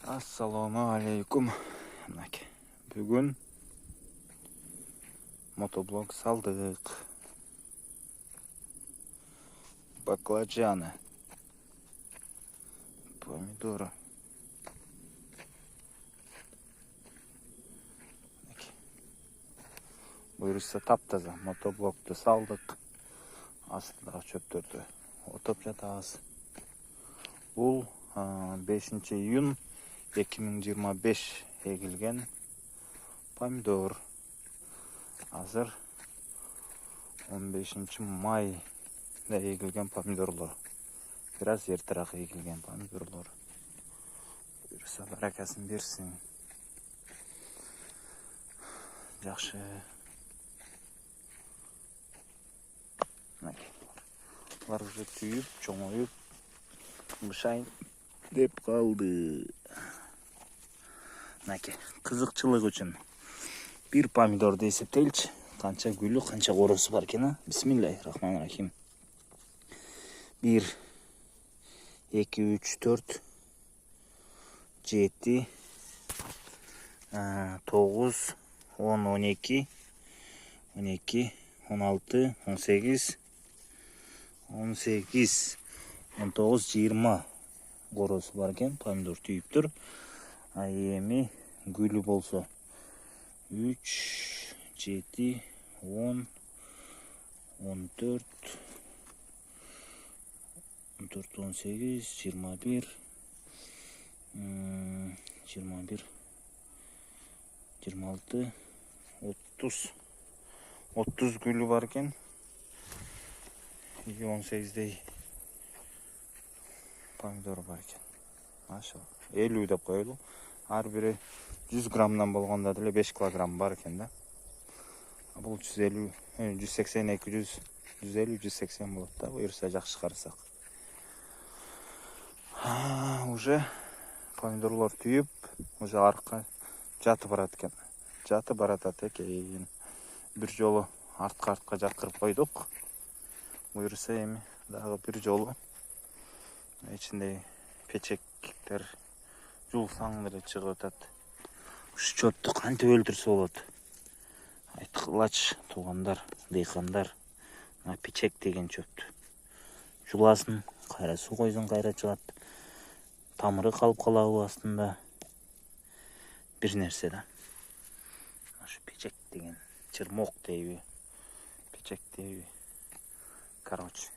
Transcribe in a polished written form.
Assalomu alaykum. Bugun motoblok saldık. Baklajаны, pomidor. Buyursa taptaza motobloktu saldık. Aslında çöptürdü. Otop жатабыз. Бұл 5 iyun 2025 егілген помидор. Азыр 15 май да егілген помидорлар. Biraz ертерек егілген помидорлар. Buyursa баракасын берсин. Жақшы. Бұлар уже түйіп, чоңойып, бышайын деп қалды. Қызықчылық үшін bir pomidorды есептейлші. Қанша гүлі, қанша қоросы бар екен. Бисмиллахиррахманиррахим. 1, 2, 3, 4, 7, 9, 10, 12, 12, 16, 18, 18, 19, 20 қоросы бар екен. Помидор түйіп тұр. Эми гүлі болса 3, 7, 10, 14, 18, 21, 21, 26, 30 gülü varken 18'de pomidor varken maşallah 50 деп koydu. Her biri 100 gramdan bolğanda деле 5 kilogram бар екен да. Бұл 150, 180, 200, 150, 180 болады да. Бұйырса жақсы қарасақ. Уже помидорлар түйіп, уже артқа жатып барат екен. Жатып баратат екен. Bir жолы артқа жатқырып қойдық. Бұйырса эми дағы bir жолы içinde печектер жулсаңдары шығып атат. Ушу чөптү кантип өлтүрсө болот? Айткылачы туугандар, дыйкандар, мына печек деген чөптү жуласын, кайра суу койсоң кайра чыгат. Тамыры калып калабы астында бир нерсе да. Ушу печек деген чырмок дейби, печек дейби. Короче,